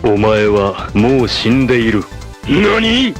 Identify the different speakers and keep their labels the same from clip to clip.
Speaker 1: お前はもう死んでいる。何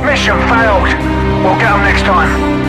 Speaker 1: ？Mission
Speaker 2: failed. We'll get them next time.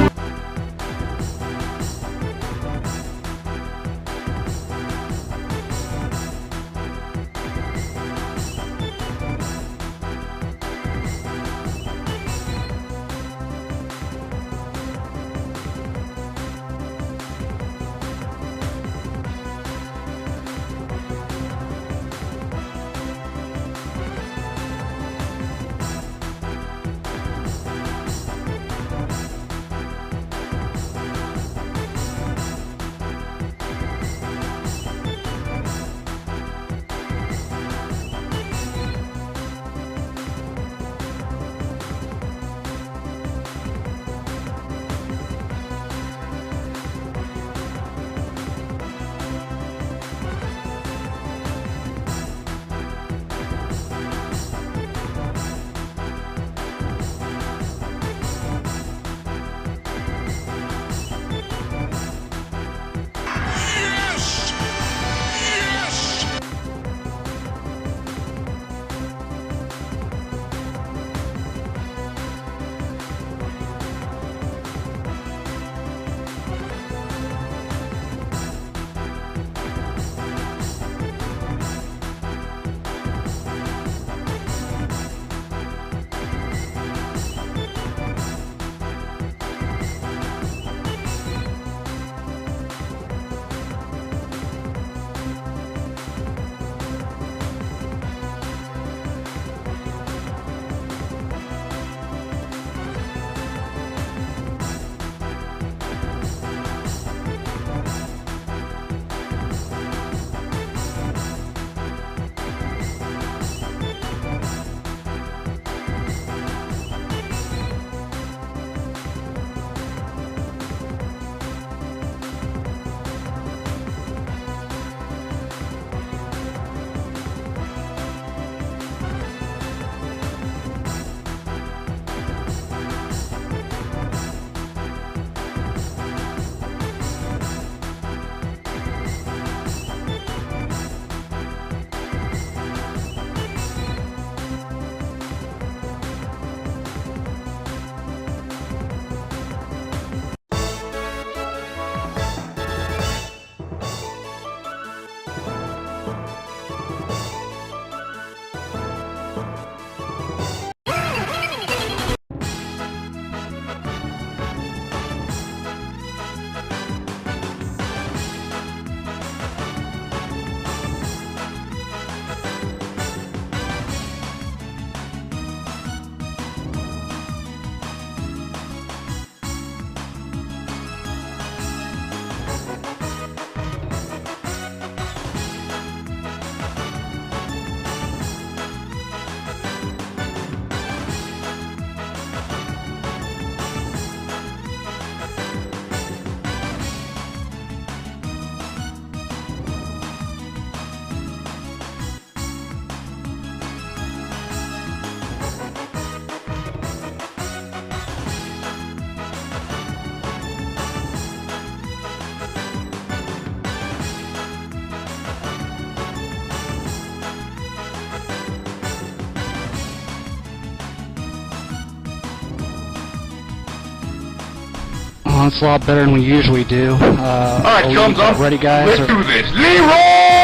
Speaker 3: it's a lot better than we usually do.
Speaker 4: Alright, thumbs up.
Speaker 3: Ready, guys?
Speaker 4: Let's do this. Leroy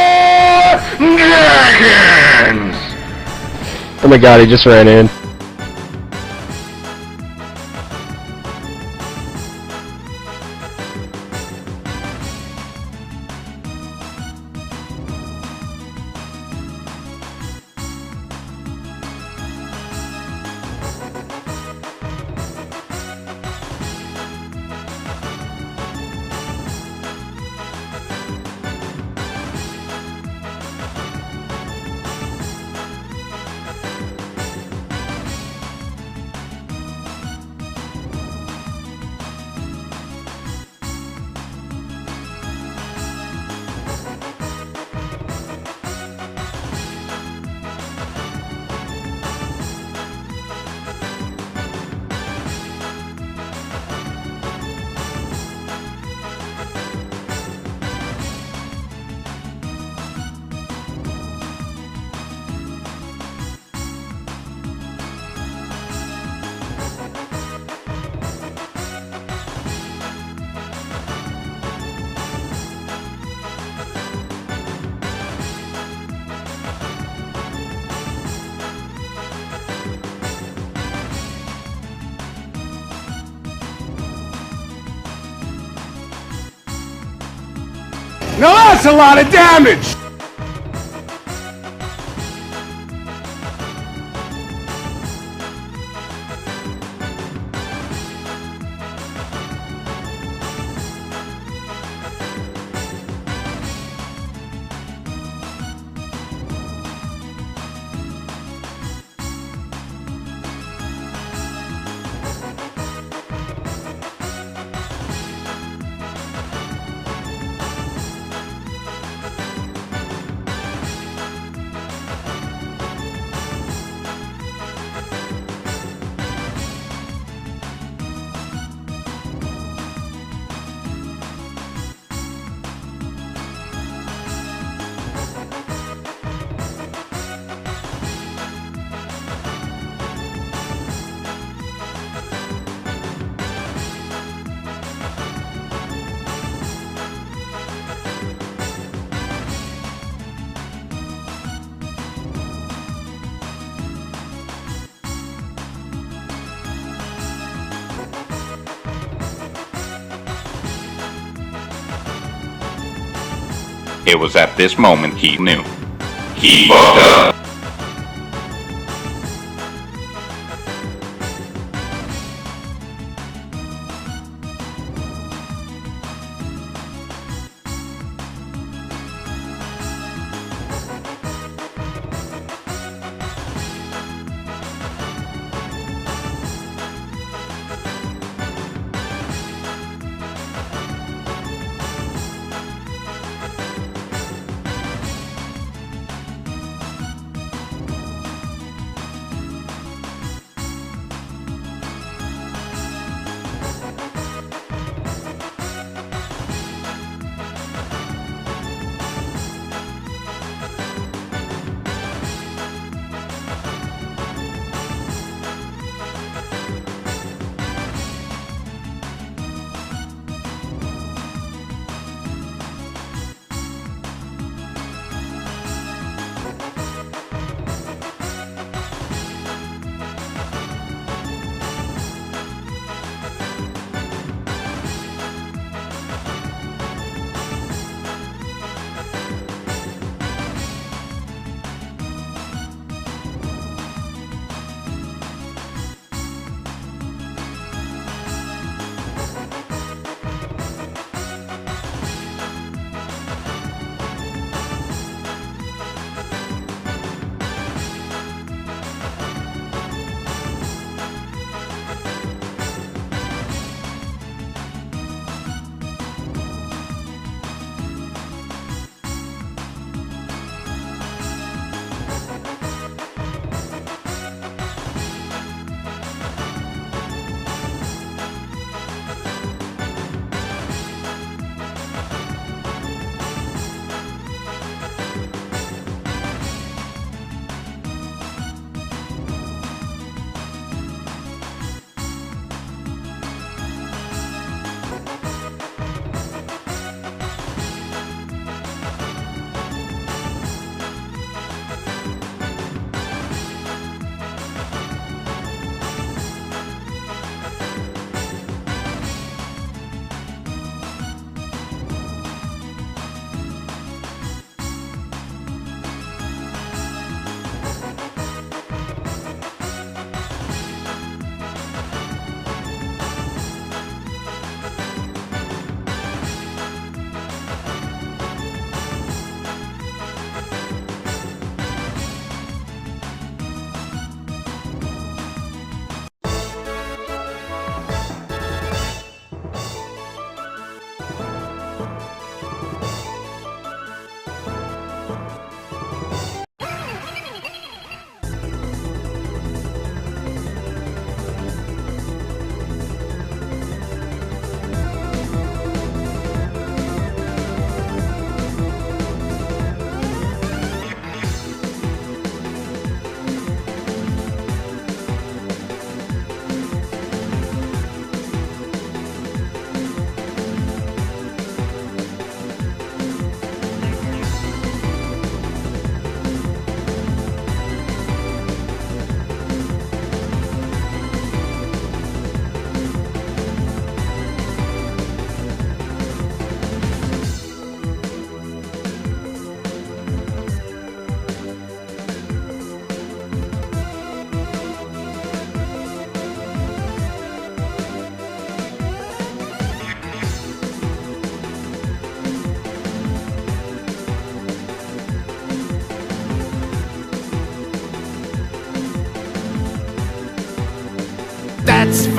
Speaker 4: Jenkins!
Speaker 5: Oh my god, he just ran in.
Speaker 4: Now that's a lot of damage!
Speaker 6: It was at this moment he knew. He fucked up.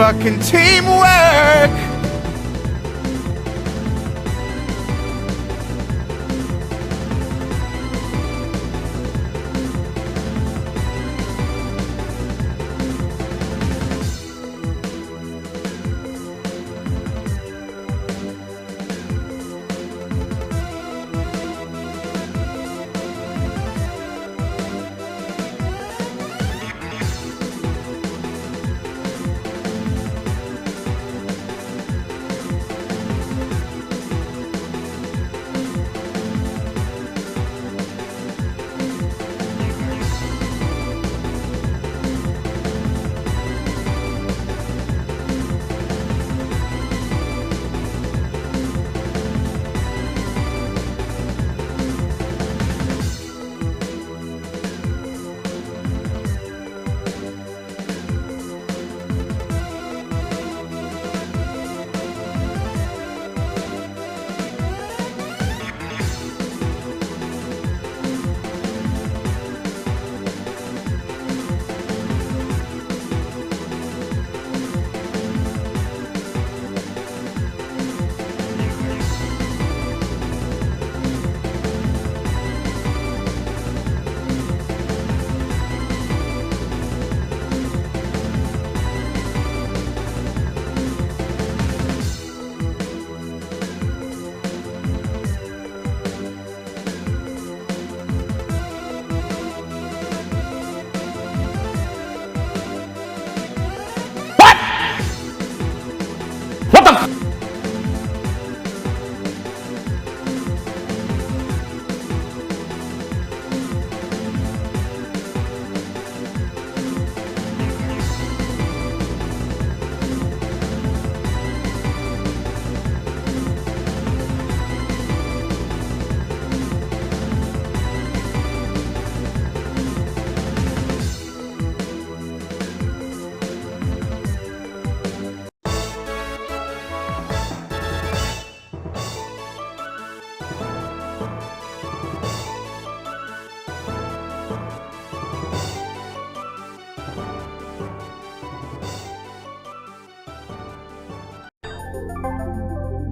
Speaker 7: fucking teamwork.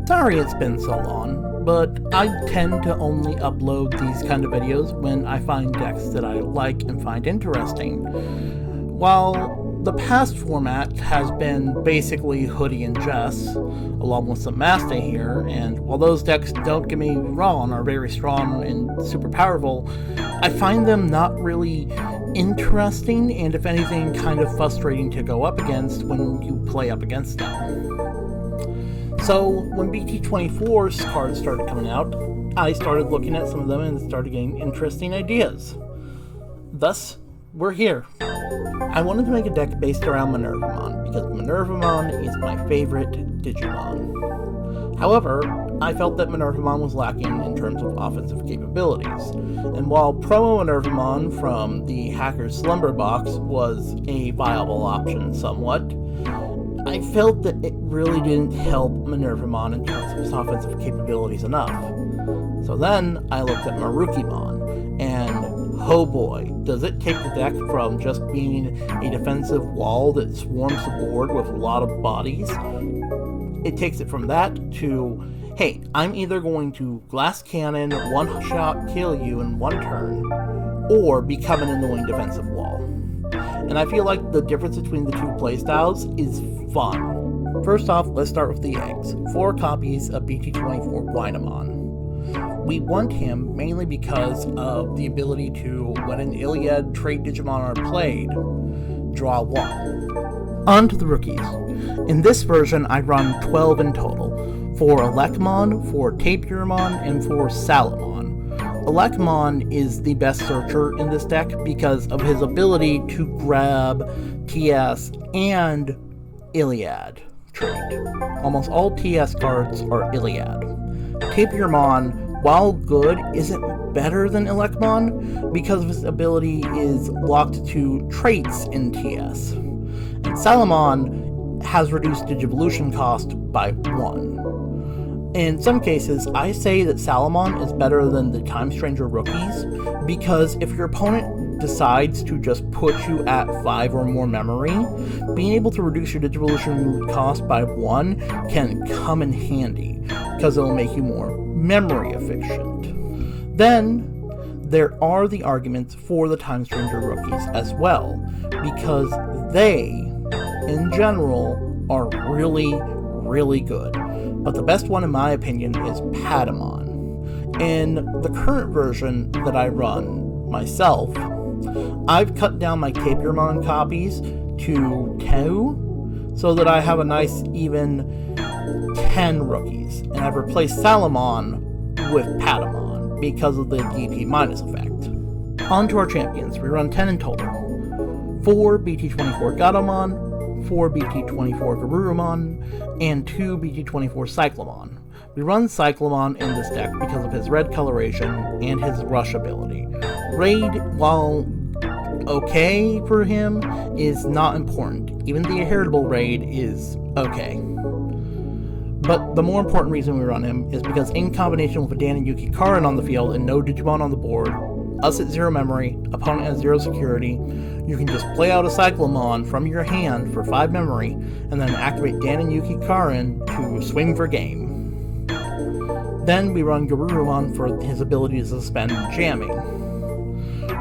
Speaker 8: Sorry it's been so long, but I tend to only upload these kind of videos when I find decks that I like and find interesting. While the past format has been basically Hoodie and Jess, along with some Master here, and while those decks, don't get me wrong, are very strong and super powerful, I find them not really interesting, and if anything, kind of frustrating to go up against when you play up against them. So, when BT24's cards started coming out, I started looking at some of them and started getting interesting ideas. Thus, we're here. I wanted to make a deck based around Minervamon, because Minervamon is my favorite Digimon. However, I felt that Minervamon was lacking in terms of offensive capabilities, and while Promo Minervamon from the Hacker's Slumber Box was a viable option somewhat, I felt that it really didn't help Minervamon in terms of his offensive capabilities enough. So then I looked at Merukimon, and oh boy, does it take the deck from just being a defensive wall that swarms the board with a lot of bodies. It takes it from that to, hey, I'm either going to Glass Cannon, one-shot kill you in one turn, or become an annoying defensive wall. And I feel like the difference between the two playstyles is fun. First off, let's start with the eggs. 4 copies of BT24 Bandinamco. We want him mainly because of the ability to, when an Iliad trait Digimon are played, draw 1. On to the rookies. In this version, I run 12 in total. 4 Elecmon, 4 Tapirmon, and 4 Salamon. Elecmon is the best searcher in this deck because of his ability to grab TS and Iliad trait. Almost all TS cards are Iliad. Tapirmon, while good, isn't better than Elecmon because of his ability is locked to traits in TS. And Salamon has reduced Digivolution cost by 1. In some cases, I say that Salamon is better than the Time Stranger rookies because if your opponent decides to just put you at 5 or more memory, being able to reduce your Digivolution cost by 1 can come in handy, because it will make you more memory efficient. Then, there are the arguments for the Time Stranger rookies as well, because they, in general, are really, really good. But the best one in my opinion is Patamon. In the current version that I run myself, I've cut down my Tapirmon copies to 2, so that I have a nice even 10 rookies, and I've replaced Salamon with Patamon because of the DP minus effect. On to our champions. We run 10 in total. 4 BT24 Gatomon, 4 BT24 Garurumon, and 2 BT24 Cyclomon. We run Cyclomon in this deck because of his red coloration and his rush ability. Raid, while okay for him, is not important. Even the heritable raid is okay. But the more important reason we run him is because in combination with a Dan and Yuki Karin on the field and no Digimon on the board, us at 0 memory, opponent at 0 security, you can just play out a Cyclomon from your hand for 5 memory, and then activate Dan and Yuki Karin to swing for game. Then we run Garurumon for his ability to suspend jamming.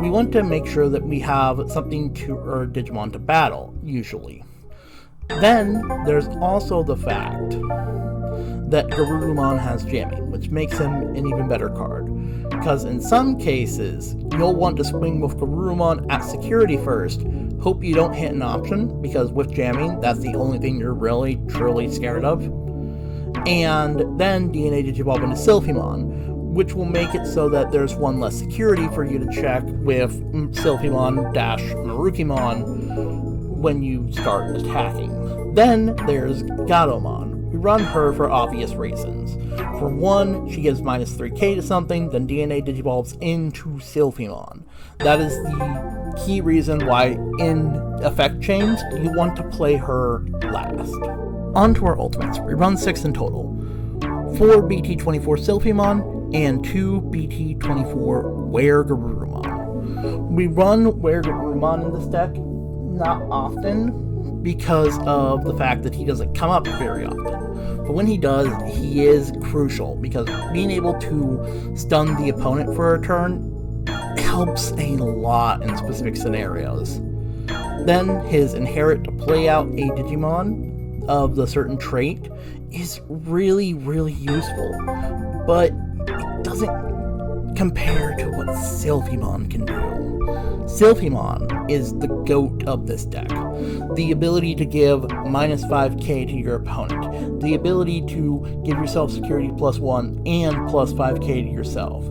Speaker 8: We want to make sure that we have something to urge Digimon to battle, usually. Then, there's also the fact that Garurumon has jamming, which makes him an even better card. Because in some cases, you'll want to swing with Garurumon at security first, hope you don't hit an option, because with jamming, that's the only thing you're really, truly scared of. And then DNA Digivolve into Sylphimon, which will make it so that there's one less security for you to check with Sylphimon-Merukimon when you start attacking. Then there's Gatomon. We run her for obvious reasons. For one, she gives minus 3k to something, then DNA Digivolves into Sylphimon. That is the key reason why in effect change, you want to play her last. On to our ultimates. We run 6 in total. 4 BT24 Sylphimon and 2 BT24 Were Garurumon. We run Were Garurumon in this deck not often because of the fact that he doesn't come up very often. But when he does, he is crucial because being able to stun the opponent for a turn helps a lot in specific scenarios. Then his inherit to play out a Digimon of the certain trait is really, really useful, but it doesn't compare to what Sylphimon can do. Sylphimon is the GOAT of this deck. The ability to give minus 5k to your opponent, the ability to give yourself security +1 and plus 5k to yourself,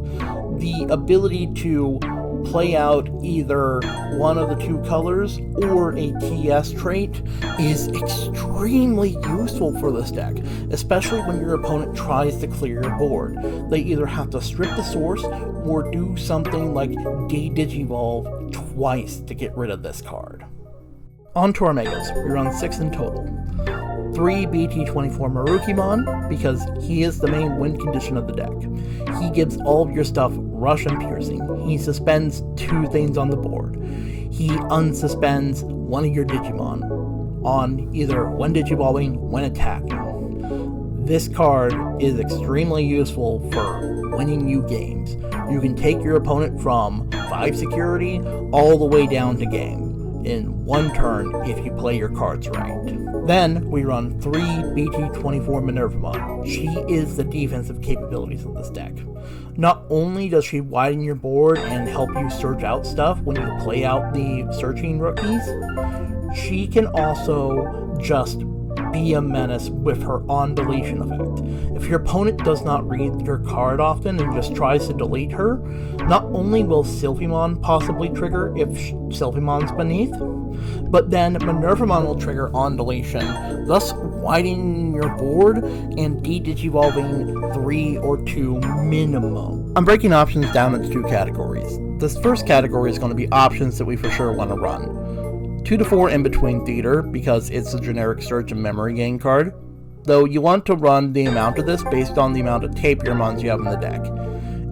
Speaker 8: the ability to play out either one of the 2 colors or a TS trait is extremely useful for this deck, especially when your opponent tries to clear your board. They either have to strip the source or do something like de-digivolve twice to get rid of this card. On to our Megas. We run 6 in total. 3 BT24 Merukimon, because he is the main win condition of the deck. He gives all of your stuff rush and piercing. He suspends 2 things on the board. He unsuspends one of your Digimon on either when Digivolving, when attacking. This card is extremely useful for winning you games. You can take your opponent from 5 security all the way down to game in 1 turn if you play your cards right. Then we run 3 BT24 Minervamon. She is the defensive capabilities of this deck. Not only does she widen your board and help you search out stuff when you play out the searching rookies, she can also just be a menace with her on deletion effect. If your opponent does not read your card often and just tries to delete her, not only will Sylphimon possibly trigger if Sylphimon's beneath, but then Minervamon will trigger on deletion, thus widening your board and de-digivolving 3 or 2 minimum. I'm breaking options down into 2 categories. This first category is going to be options that we for sure want to run. 2 to 4 in between theater, because it's a generic search and memory gain card, though you want to run the amount of this based on the amount of Tapirmons you have in the deck.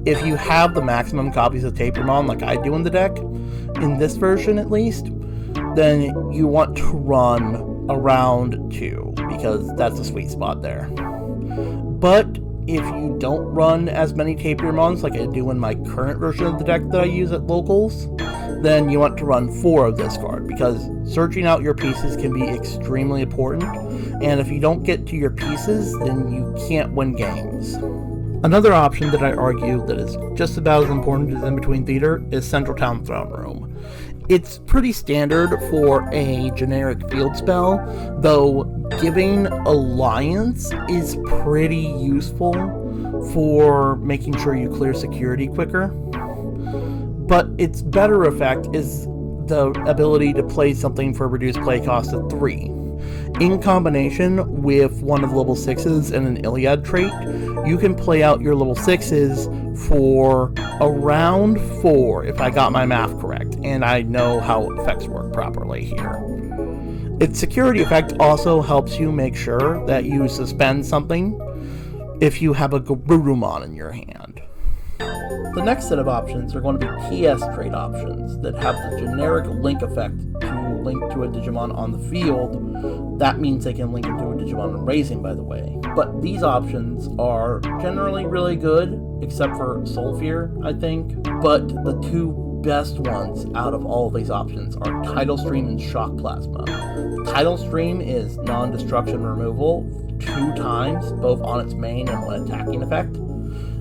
Speaker 8: If you have the maximum copies of Tapirmon like I do in the deck, in this version at least, then you want to run around 2, because that's a sweet spot there. But if you don't run as many Tapirmons like I do in my current version of the deck that I use at locals, then you want to run 4 of this card, because searching out your pieces can be extremely important, and if you don't get to your pieces, then you can't win games. Another option that I argue that is just about as important as In Between Theater is Central Town Throne Room. It's pretty standard for a generic field spell, though giving Alliance is pretty useful for making sure you clear security quicker. But its better effect is the ability to play something for a reduced play cost of 3. In combination with one of the level 6s and an Iliad trait, you can play out your level 6s for around 4, if I got my math correct, and I know how effects work properly here. Its security effect also helps you make sure that you suspend something if you have a Garurumon in your hand. The next set of options are going to be TS trait options that have the generic link effect to link to a Digimon on the field. That means they can link into a Digimon in Raising, by the way. But these options are generally really good, except for Soul Fear, I think. But the 2 best ones out of all of these options are Tidal Stream and Shock Plasma. Tidal Stream is non-destruction removal 2 times, both on its main and when attacking effect.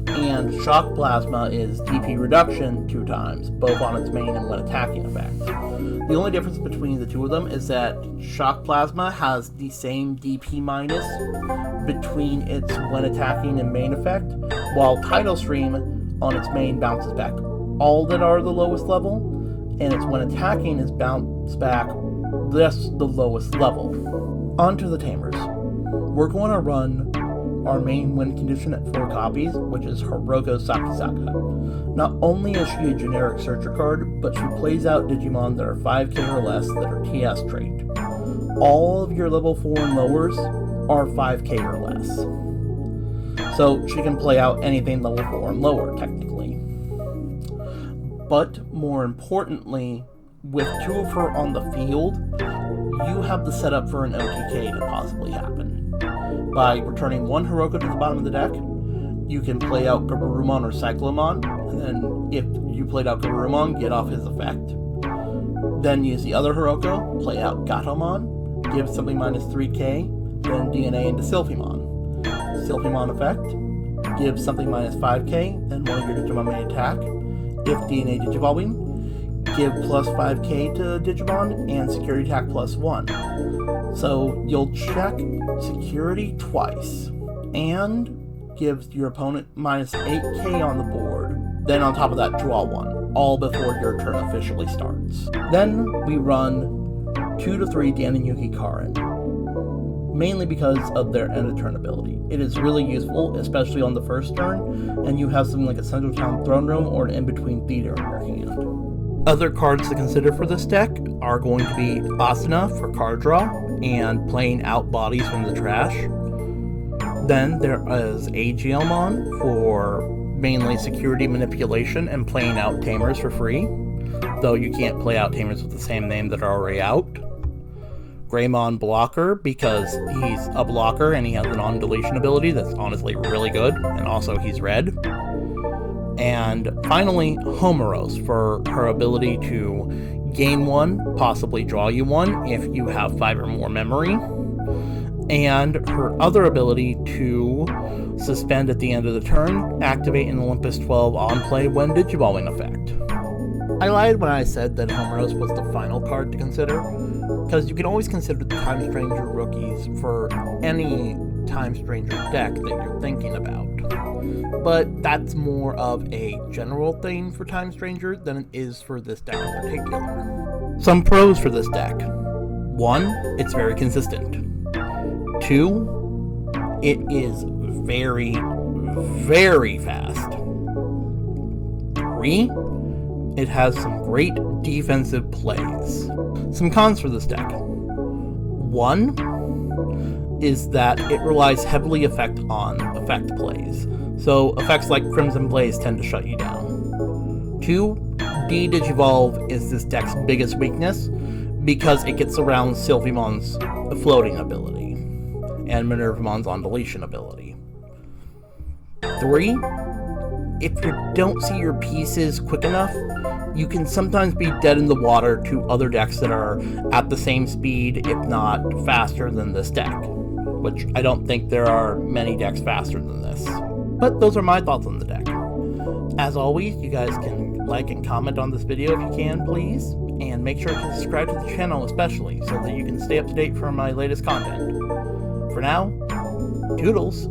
Speaker 8: And Shock Plasma is DP reduction 2 times, both on its main and when attacking effect. The only difference between the 2 of them is that Shock Plasma has the same DP minus between its when attacking and main effect, while Tidal Stream on its main bounces back all that are the lowest level, and its when attacking is bounced back just the lowest level. On to the Tamers. We're going to run our main win condition at 4 copies, which is Hiroko Sakisaka. Not only is she a generic searcher card, but she plays out Digimon that are 5k or less that are TS trait. All of your level 4 and lowers are 5k or less. So she can play out anything level 4 and lower, technically. But more importantly, with 2 of her on the field, you have the setup for an OTK to possibly happen. By returning 1 Hiroko to the bottom of the deck, you can play out Garurumon or Cyclomon, and then if you played out Garurumon, get off his effect. Then use the other Hiroko, play out Gatomon, give something minus 3k, then DNA into Sylphimon. Sylphimon effect, give something minus 5k, then one of your Digimon may attack. If DNA Digivolving, give plus 5k to Digimon and security attack plus 1. So you'll check security twice and gives your opponent minus 8k on the board. Then on top of that, draw 1, all before your turn officially starts. Then we run 2 to 3 Dan and Yuki Karin, mainly because of their end of turn ability. It is really useful, especially on the first turn, and you have something like a Central Town Throne Room or an In Between Theater in your hand. Other cards to consider for this deck are going to be Asuna for card draw and playing out bodies from the trash. Then there is Aegielmon for mainly security manipulation and playing out Tamers for free, though you can't play out Tamers with the same name that are already out. Greymon Blocker, because he's a blocker and he has a non-deletion ability that's honestly really good, and also he's red. And finally, Homeros for her ability to gain 1, possibly draw you 1 if you have 5 or more memory, and her other ability to suspend at the end of the turn, activate an Olympus 12 on play when Digivolving effect. I lied when I said that Homeros was the final card to consider, because you can always consider the Time Stranger rookies for any Time Stranger deck that you're thinking about. But that's more of a general thing for Time Stranger than it is for this deck in particular. Some pros for this deck. 1, it's very consistent. 2, it is very, very fast. 3, it has some great defensive plays. Some cons for this deck. 1 is that it relies heavily on effect plays. So effects like Crimson Blaze tend to shut you down. 2, D-Digivolve is this deck's biggest weakness because it gets around Sylvemon's floating ability and Minervamon's on deletion ability. 3, if you don't see your pieces quick enough, you can sometimes be dead in the water to other decks that are at the same speed, if not faster than this deck, which I don't think there are many decks faster than this. But those are my thoughts on the deck. As always, you guys can like and comment on this video if you can, please, and make sure to subscribe to the channel especially, so that you can stay up to date for my latest content. For now, toodles!